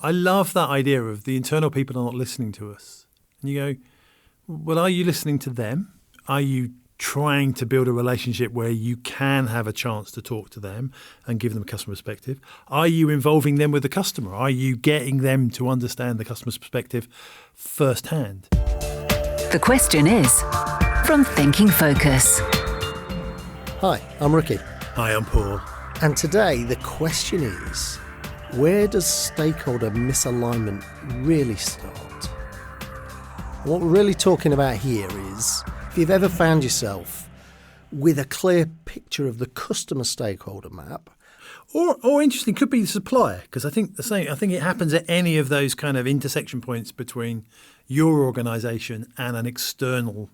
I love that idea of the internal people are not listening to us. And you go, well, are you listening to them? Are you trying to build a relationship where you can have a chance to talk to them and give them a customer perspective? Are you involving them with the customer? Are you getting them to understand the customer's perspective firsthand? The question is from Thinking Focus. Hi, I'm Ricky. Hi, I'm Paul. And today the question is, where does stakeholder misalignment really start? What we're really talking about here is, if you've ever found yourself with a clear picture of the customer stakeholder map, or interesting, could be the supplier, because I think it happens at any of those kind of intersection points between your organisation and an external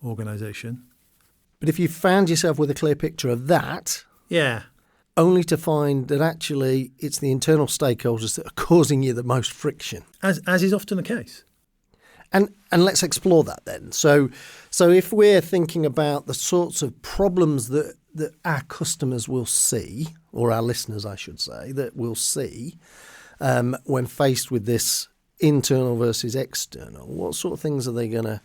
organisation. But if you found yourself with a clear picture of that, yeah, only to find that actually it's the internal stakeholders that are causing you the most friction, as is often the case. And let's explore that then. So if we're thinking about the sorts of problems that our customers will see, or our listeners, I should say, that will see when faced with this internal versus external, what sort of things are they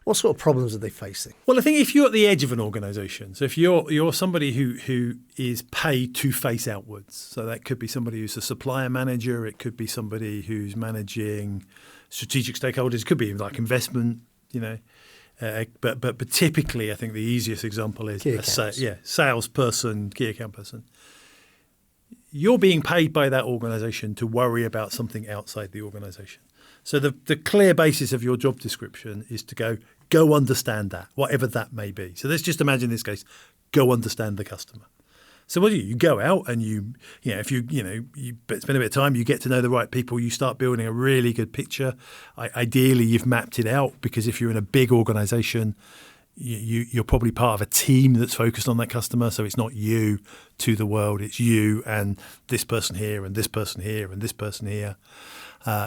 what sort of problems are they facing? Well, I think if you're at the edge of an organisation, so if you're somebody who is paid to face outwards, so that could be somebody who's a supplier manager, it could be somebody who's managing strategic stakeholders, it could be like investment, but typically I think the easiest example is salesperson, key account person. You're being paid by that organisation to worry about something outside the organisation. So the clear basis of your job description is to go understand that, whatever that may be. So let's just imagine this case, go understand the customer. So what do? You go out and you spend a bit of time, you get to know the right people, you start building a really good picture. Ideally, you've mapped it out, because if you're in a big organisation, you're probably part of a team that's focused on that customer. So it's not you to the world, it's you and this person here and this person here and this person here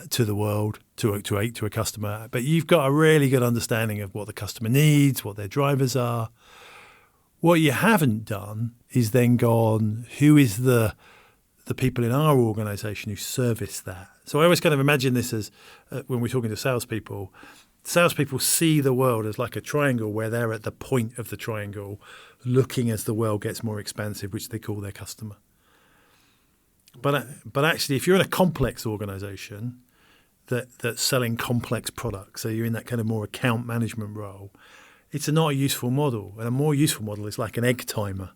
to the world, to a customer. But you've got a really good understanding of what the customer needs, what their drivers are. What you haven't done is then gone, who is the people in our organisation who service that? So I always kind of imagine this as when we're talking to salespeople see the world as like a triangle where they're at the point of the triangle looking as the world gets more expansive, which they call their customer. But actually, if you're in a complex organisation that's selling complex products, so you're in that kind of more account management role, it's not a useful model. And a more useful model is like an egg timer.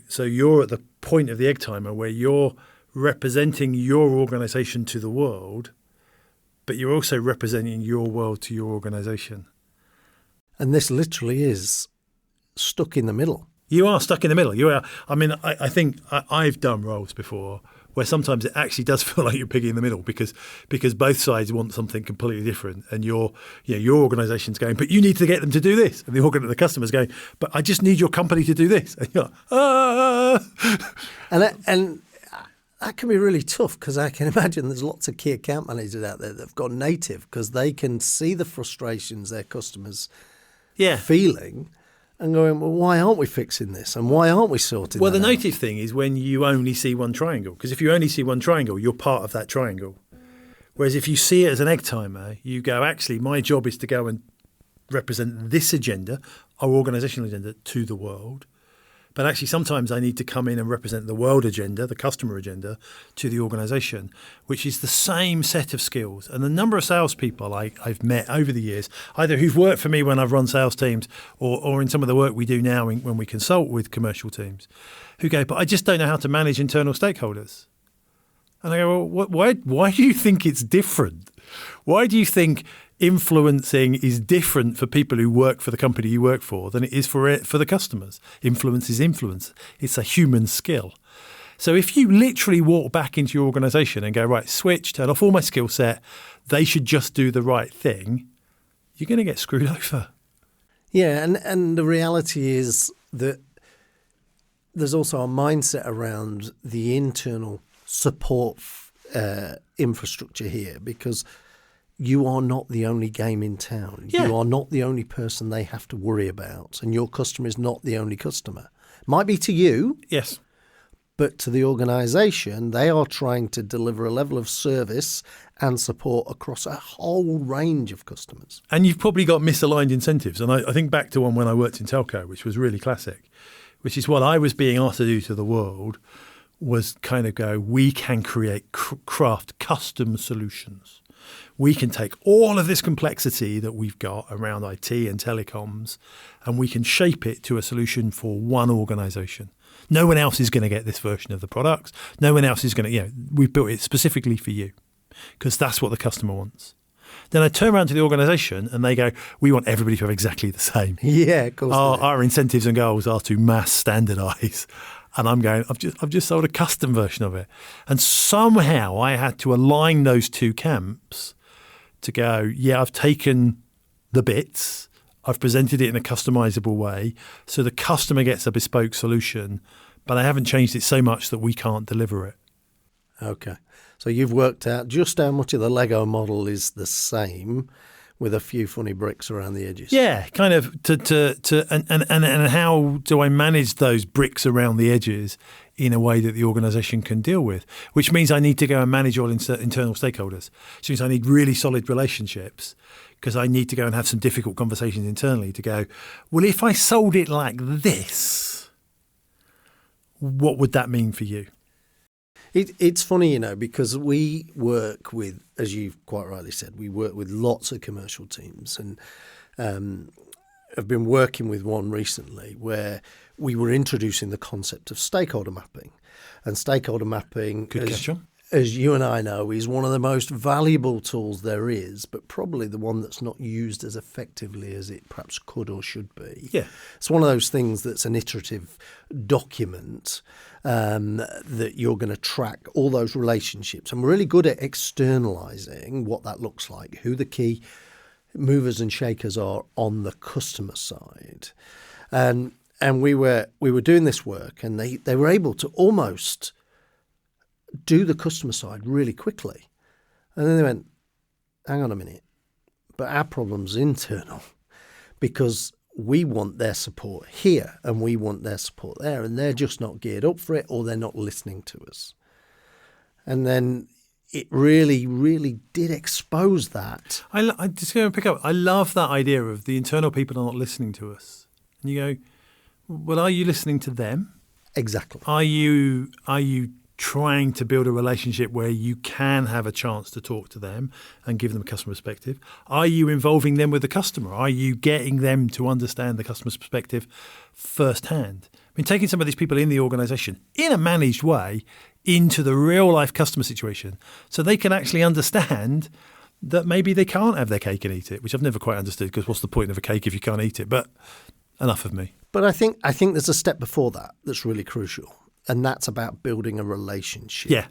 So you're at the point of the egg timer where you're representing your organisation to the world, but you're also representing your world to your organisation. And this literally is stuck in the middle. You are stuck in the middle. You are. I mean, I think I've done roles before where sometimes it actually does feel like you're picking in the middle because both sides want something completely different, and your organisation's going, but you need to get them to do this, and the customer's going, but I just need your company to do this, and you're like, ah. And that can be really tough, because I can imagine there's lots of key account managers out there that have gone native because they can see the frustrations their customers feeling. And going, well, why aren't we fixing this? And why aren't we sorting Well, that the out? native thing is when you only see one triangle. Because if you only see one triangle, you're part of that triangle. Whereas if you see it as an egg timer, you go, actually, my job is to go and represent this agenda, our organisational agenda, to the world. But actually, sometimes I need to come in and represent the world agenda, the customer agenda, to the organisation, which is the same set of skills. And the number of salespeople I've met over the years, either who've worked for me when I've run sales teams or in some of the work we do now when we consult with commercial teams, who go, but I just don't know how to manage internal stakeholders. And I go, well, why do you think it's different? Why do you think influencing is different for people who work for the company you work for than it is for the customers? Influence is influence. It's a human skill. So if you literally walk back into your organisation and go, right, switch, turn off all my skill set, they should just do the right thing, you're going to get screwed over. Yeah, and the reality is that there's also a mindset around the internal support infrastructure here, because you are not the only game in town. Yeah. You are not the only person they have to worry about, and your customer is not the only customer. Might be to you, Yes. But to the organisation, they are trying to deliver a level of service and support across a whole range of customers. And you've probably got misaligned incentives. And I think back to one when I worked in telco, which was really classic, which is what I was being asked to do to the world was kind of go, we can craft custom solutions. We can take all of this complexity that we've got around IT and telecoms, and we can shape it to a solution for one organisation. No one else is going to get this version of the products. No one else is going to, we've built it specifically for you because that's what the customer wants. Then I turn around to the organisation and they go, we want everybody to have exactly the same. Yeah, of course. Our incentives and goals are to mass standardise. And I'm going, I've just sold a custom version of it. And somehow I had to align those two camps to go, I've taken the bits, I've presented it in a customizable way, so the customer gets a bespoke solution, but I haven't changed it so much that we can't deliver it. Okay. So you've worked out just how much of the Lego model is the same with a few funny bricks around the edges. Yeah, kind of and how do I manage those bricks around the edges in a way that the organisation can deal with, which means I need to go and manage all internal stakeholders. Which means I need really solid relationships because I need to go and have some difficult conversations internally to go, well, if I sold it like this, what would that mean for you? It's funny, because we work with, as you've quite rightly said, we work with lots of commercial teams, and I've been working with one recently where we were introducing the concept of stakeholder mapping. And stakeholder mapping, as you and I know, is one of the most valuable tools there is, but probably the one that's not used as effectively as it perhaps could or should be. Yeah. It's one of those things that's an iterative document that you're going to track all those relationships. And we're really good at externalizing what that looks like, who the key movers and shakers are on the customer side. And we were doing this work, and they were able to almost do the customer side really quickly. And then they went, hang on a minute, but our problem's internal because we want their support here and we want their support there, and they're just not geared up for it, or they're not listening to us. And then it really, really did expose that. I'm just going to pick up. I love that idea of the internal people are not listening to us. And you go, well, are you listening to them? Exactly. Are you trying to build a relationship where you can have a chance to talk to them and give them a customer perspective? Are you involving them with the customer? Are you getting them to understand the customer's perspective firsthand? I mean, taking some of these people in the organisation in a managed way into the real life customer situation so they can actually understand that maybe they can't have their cake and eat it, which I've never quite understood, because what's the point of a cake if you can't eat it? But enough of me. But I think there's a step before that that's really crucial. And that's about building a relationship. Yeah.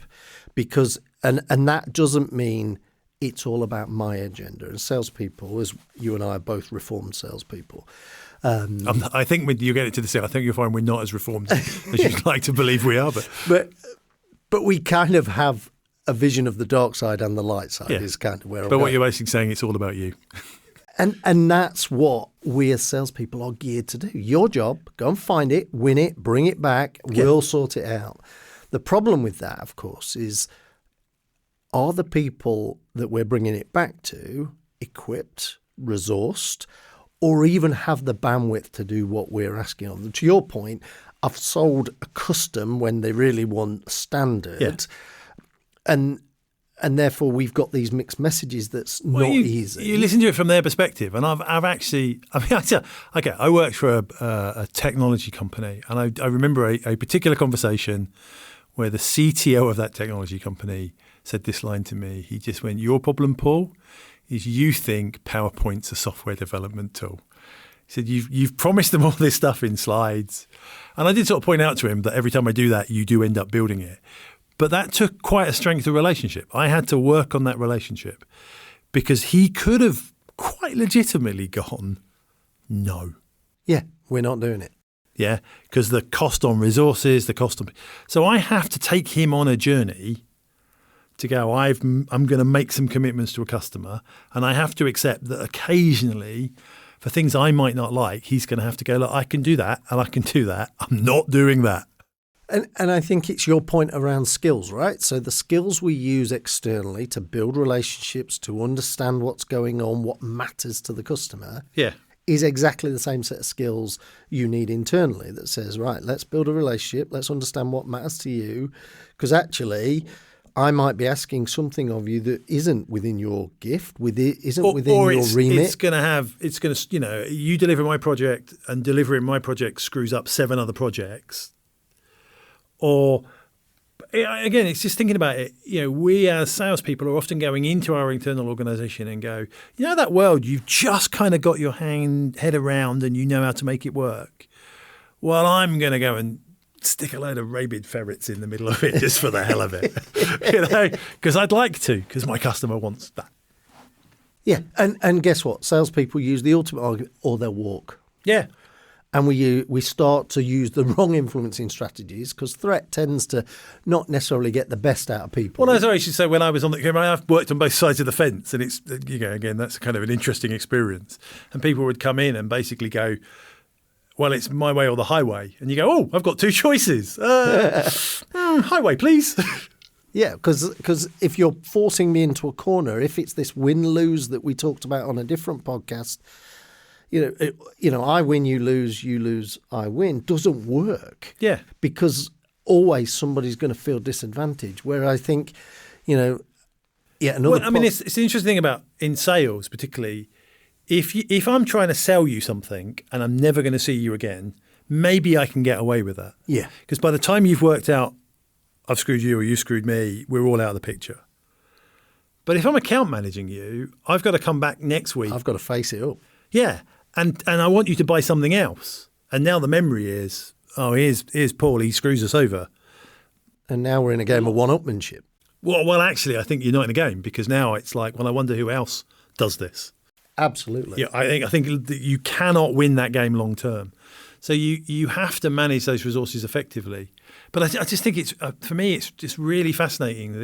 Because, and that doesn't mean it's all about my agenda. And salespeople, as you and I are both reformed salespeople. I think when you get into this, I think you'll find we're not as reformed as you'd like to believe we are. But we kind of have a vision of the dark side and the light side is kind of where I'm But what going. you're basically saying, it's all about you. And that's what we as salespeople are geared to do. Your job, go and find it, win it, bring it back, we'll sort it out. The problem with that, of course, is are the people that we're bringing it back to equipped, resourced, or even have the bandwidth to do what we're asking of them? To your point, I've sold a custom when they really want standard. Yeah. And therefore, we've got these mixed messages that's not easy. You listen to it from their perspective. And I've actually, I worked for a technology company. And I remember a particular conversation where the CTO of that technology company said this line to me. He just went, your problem, Paul, is you think PowerPoint's a software development tool. He said, you've promised them all this stuff in slides. And I did sort of point out to him that every time I do that, you do end up building it. But that took quite a strength of relationship. I had to work on that relationship because he could have quite legitimately gone, no. Yeah, we're not doing it. Yeah, because the cost on resources, the cost on... So I have to take him on a journey to go, I'm going to make some commitments to a customer, and I have to accept that occasionally, for things I might not like, he's going to have to go, look, I can do that and I can do that. I'm not doing that. And I think it's your point around skills, right? So the skills we use externally to build relationships, to understand what's going on, what matters to the customer, is exactly the same set of skills you need internally that says, right, let's build a relationship, let's understand what matters to you, because actually I might be asking something of you that isn't within your gift, within your remit. It's going to, you deliver my project and delivering my project screws up 7 other projects. Or, again, it's just thinking about it. We as salespeople are often going into our internal organization and go, that world you've just kind of got your head around and you know how to make it work. Well, I'm going to go and stick a load of rabid ferrets in the middle of it just for the hell of it, because I'd like to, because my customer wants that. Yeah, and guess what? Salespeople use the ultimate argument, or they'll walk. Yeah. And we start to use the wrong influencing strategies because threat tends to not necessarily get the best out of people. Well, as I should say, when I was on I've worked on both sides of the fence, and it's, again, that's kind of an interesting experience. And people would come in and basically go, well, it's my way or the highway. And you go, oh, I've got 2 choices. Highway, please. Yeah, because if you're forcing me into a corner, if it's this win-lose that we talked about on a different podcast, I win, you lose, I win, doesn't work. Yeah. Because always somebody's going to feel disadvantaged. Where I think, another. Well, I mean, it's the interesting thing about in sales, particularly, if I'm trying to sell you something and I'm never going to see you again, maybe I can get away with that. Yeah. Because by the time you've worked out, I've screwed you or you screwed me, we're all out of the picture. But if I'm account managing you, I've got to come back next week. I've got to face it up. Yeah. And I want you to buy something else. And now the memory is, here's Paul, he screws us over. And now we're in a game of one-upmanship. Well, actually, I think you're not in a game, because now it's like, well, I wonder who else does this. Absolutely. Yeah, I think that you cannot win that game long term. So you have to manage those resources effectively. But I just think it's for me, it's just really fascinating.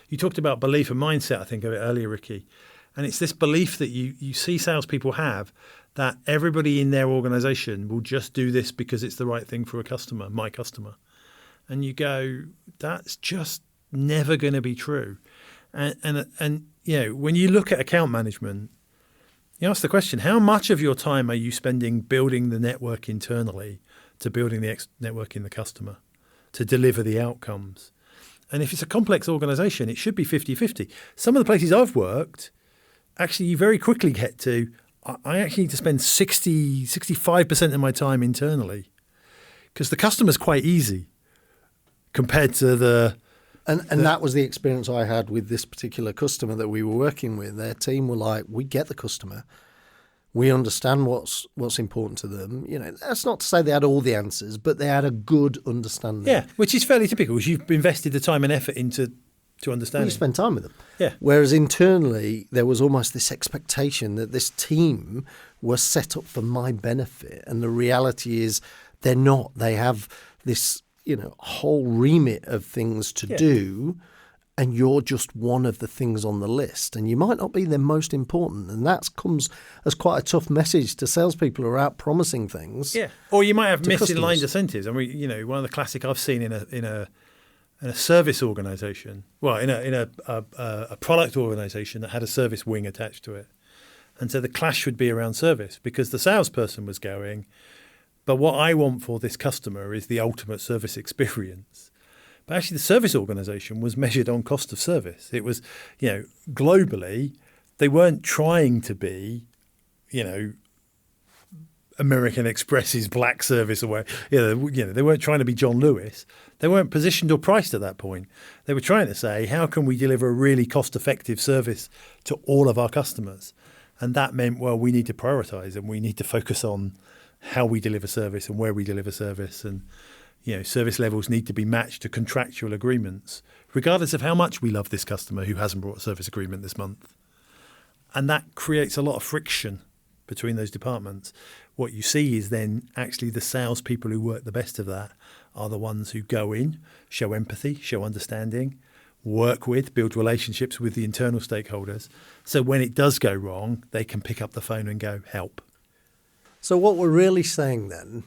You talked about belief and mindset, I think, of it earlier, Ricky. And it's this belief that you see salespeople have, that everybody in their organization will just do this because it's the right thing for a customer, my customer. And you go, that's just never going to be true. And when you look at account management, you ask the question, how much of your time are you spending building the network internally to building the network in the customer to deliver the outcomes? And if it's a complex organization, it should be 50-50. Some of the places I've worked, actually you very quickly get to, I actually need to spend 65% of my time internally, because the customer's quite easy compared to the... And that was the experience I had with this particular customer that we were working with. Their team were like, we get the customer. We understand what's important to them. That's not to say they had all the answers, but they had a good understanding. Yeah, which is fairly typical, because you've invested the time and effort into understanding. You spend time with them. Yeah. Whereas internally, there was almost this expectation that this team was set up for my benefit. And the reality is they're not. They have this whole remit of things to do, and you're just one of the things on the list, and you might not be the most important, and that comes as quite a tough message to salespeople who are out promising things. Yeah, or you might have misaligned incentives. I mean, one of the classic I've seen in a service organisation, well, in a product organisation that had a service wing attached to it, and so the clash would be around service, because the salesperson was going, but what I want for this customer is the ultimate service experience. But actually the service organisation was measured on cost of service. It was, globally, they weren't trying to be, American Express's black service or they weren't trying to be John Lewis. They weren't positioned or priced at that point. They were trying to say, how can we deliver a really cost-effective service to all of our customers? And that meant, well, we need to prioritise and we need to focus on how we deliver service and where we deliver service, and service levels need to be matched to contractual agreements, regardless of how much we love this customer who hasn't brought a service agreement this month. And that creates a lot of friction between those departments. What you see is then actually the salespeople who work the best of that are the ones who go in, show empathy, show understanding, work with, build relationships with the internal stakeholders. So when it does go wrong, they can pick up the phone and go, help. So what we're really saying then,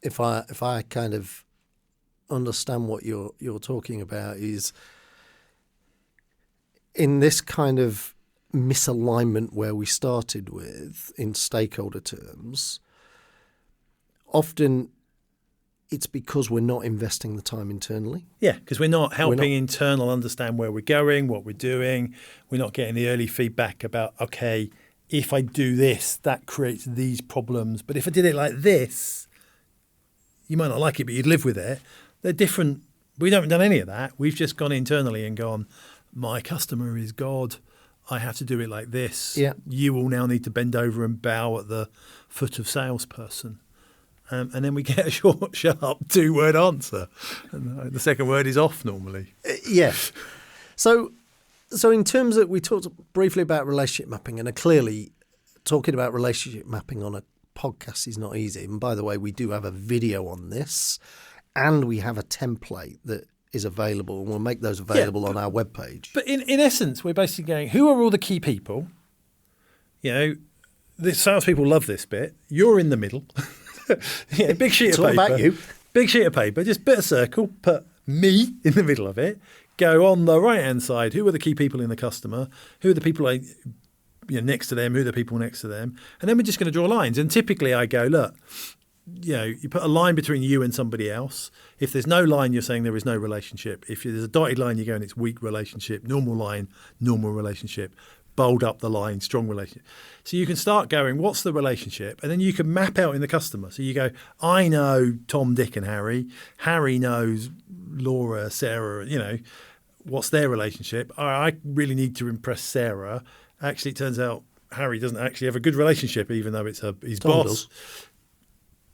if I kind of understand what you're talking about is in this kind of misalignment where we started with in stakeholder terms, often it's because we're not investing the time internally. Yeah, because we're not helping internal understand where we're going, what we're doing. We're not getting the early feedback about, okay, if I do this, that creates these problems. But if I did it like this, you might not like it, but you'd live with it. They're different. We haven't done any of that. We've just gone internally and gone, my customer is God. I have to do it like this. Yeah. You will now need to bend over and bow at the foot of salesperson. And then we get a short, sharp 2-word answer. And the second word is off normally. Yeah. So in terms of, we talked briefly about relationship mapping, and clearly talking about relationship mapping on a podcast is not easy. And by the way, we do have a video on this, and we have a template that is available, and we'll make those available on our webpage. But in essence, we're basically going, who are all the key people? You know, the salespeople love this bit. You're in the middle. Yeah, big sheet of paper. It's all about you. Big sheet of paper, just bit of circle, put me in the middle of it. Go on the right-hand side, who are the key people in the customer? Who are the people next to them? Who are the people next to them? And then we're just going to draw lines. And typically I go, look, you put a line between you and somebody else. If there's no line, you're saying there is no relationship. If there's a dotted line, you're going, it's weak relationship. Normal line, normal relationship. Bold up the line, strong relationship. So you can start going, what's the relationship? And then you can map out in the customer. So you go, I know Tom, Dick and Harry. Harry knows Laura, Sarah, what's their relationship? I really need to impress Sarah. Actually, it turns out Harry doesn't actually have a good relationship, even though it's his Tom boss. does.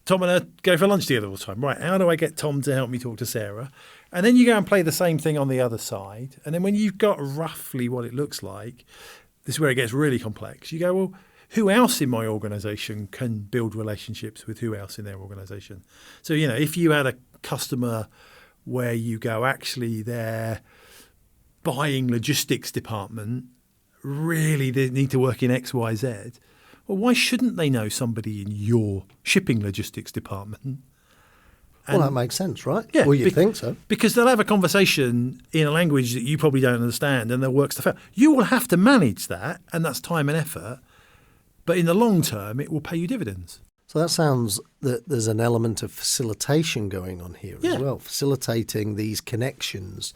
Tom and I go for lunch together all the time. Right, how do I get Tom to help me talk to Sarah? And then you go and play the same thing on the other side. And then when you've got roughly what it looks like, this is where it gets really complex. You go, well, who else in my organisation can build relationships with who else in their organisation? So, if you had a customer where you go, actually, their buying logistics department, really they need to work in X, Y, Z. Well, why shouldn't they know somebody in your shipping logistics department? Well, that makes sense, right? Yeah, well, you think so. Because they'll have a conversation in a language that you probably don't understand, and they'll work stuff out. You will have to manage that, and that's time and effort. But in the long term, it will pay you dividends. So that sounds that there's an element of facilitation going on here as well, facilitating these connections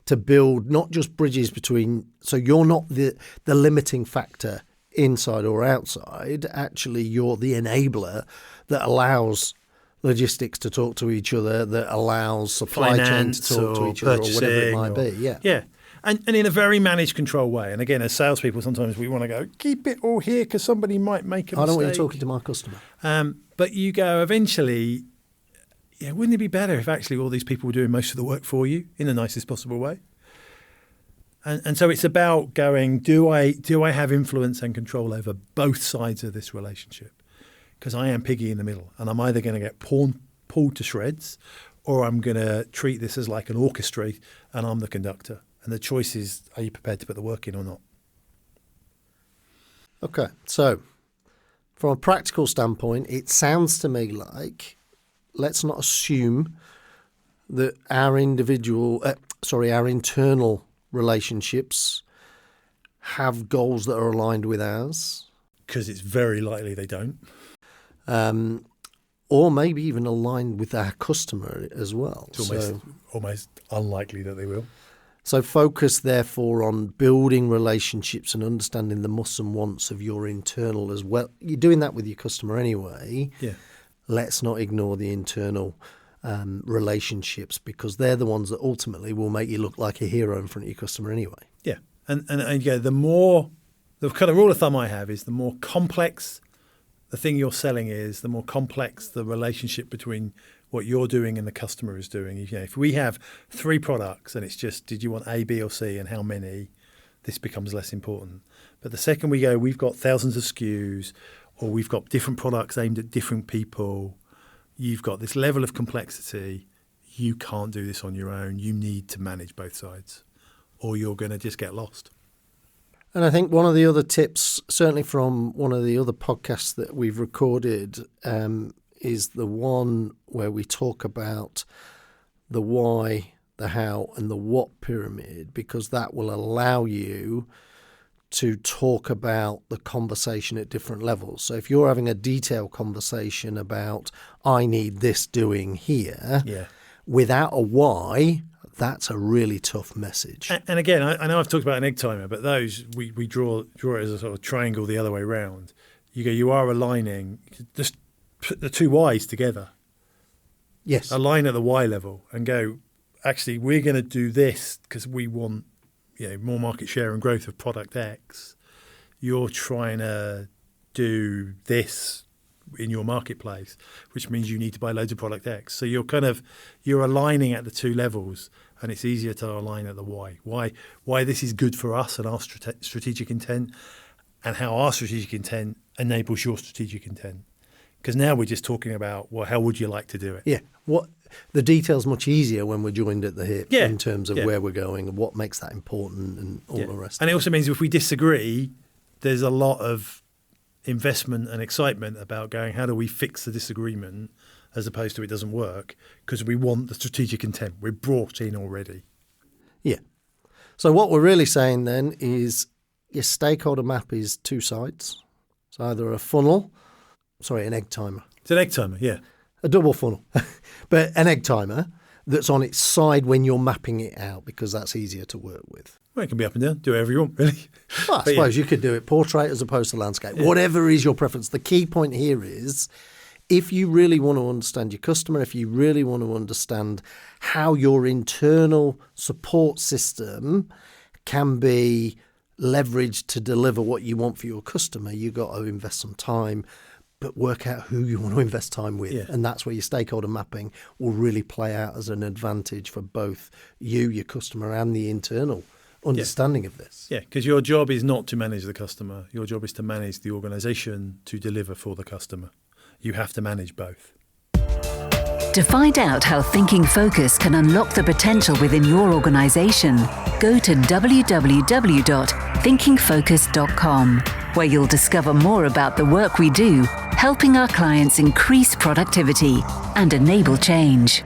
to build not just bridges between. So you're not the limiting factor inside or outside. Actually, you're the enabler that allows logistics to talk to each other, that allows supply chain to talk to each other, or whatever it might be. Yeah. And in a very managed control way. And again, as salespeople, sometimes we want to go, keep it all here because somebody might make a mistake. I don't want you talking to my customer. But you go, eventually, wouldn't it be better if actually all these people were doing most of the work for you in the nicest possible way? And so it's about going, do I have influence and control over both sides of this relationship? Because I am piggy in the middle, and I'm either going to get pulled to shreds, or I'm going to treat this as like an orchestra, and I'm the conductor. And the choice is, are you prepared to put the work in or not? Okay, so from a practical standpoint, it sounds to me like let's not assume that our internal relationships have goals that are aligned with ours. Because it's very likely they don't. Or maybe even aligned with our customer as well. It's almost unlikely that they will. So focus, therefore, on building relationships and understanding the must and wants of your internal as well. You're doing that with your customer anyway. Yeah. Let's not ignore the internal relationships, because they're the ones that ultimately will make you look like a hero in front of your customer anyway. Yeah. And the kind of rule of thumb I have is the more complex the thing you're selling is, the more complex the relationship between what you're doing and the customer is doing. If we have 3 products and it's just, did you want A, B, or C, and how many, this becomes less important. But the second we go, we've got thousands of SKUs, or we've got different products aimed at different people, you've got this level of complexity, you can't do this on your own. You need to manage both sides, or you're going to just get lost. And I think one of the other tips, certainly from one of the other podcasts that we've recorded, is the one where we talk about the why, the how, and the what pyramid, because that will allow you to talk about the conversation at different levels. So if you're having a detailed conversation about, I need this doing here, without a why, that's a really tough message. And again, I know I've talked about an egg timer, but those, we draw it as a sort of triangle the other way around. You are aligning, just put the two Ys together. Yes. Align at the Y level and go, actually, we're going to do this because we want more market share and growth of product X. You're trying to do this in your marketplace, which means you need to buy loads of product X. So you're aligning at the two levels, and it's easier to align at the Y. Why this is good for us and our strategic intent, and how our strategic intent enables your strategic intent. Because now we're just talking about, well, how would you like to do it? Yeah. The detail's much easier when we're joined at the hip in terms of where we're going and what makes that important and all the rest. And it also means if we disagree, there's a lot of investment and excitement about going, how do we fix the disagreement, as opposed to it doesn't work, because we want the strategic intent. We're brought in already. Yeah. So what we're really saying then is your stakeholder map is two sides. It's either an egg timer. It's an egg timer, yeah. A double funnel, but an egg timer that's on its side when you're mapping it out, because that's easier to work with. Well, it can be up and down. Do whatever you want, really. Well, I suppose you could do it portrait as opposed to landscape. Yeah. Whatever is your preference. The key point here is, if you really want to understand your customer, if you really want to understand how your internal support system can be leveraged to deliver what you want for your customer, you've got to invest some time, but work out who you want to invest time with. Yeah. And that's where your stakeholder mapping will really play out as an advantage for both you, your customer, and the internal understanding of this. Yeah, because your job is not to manage the customer. Your job is to manage the organisation to deliver for the customer. You have to manage both. To find out how Thinking Focus can unlock the potential within your organisation, go to www.thinkingfocus.com, where you'll discover more about the work we do, helping our clients increase productivity and enable change.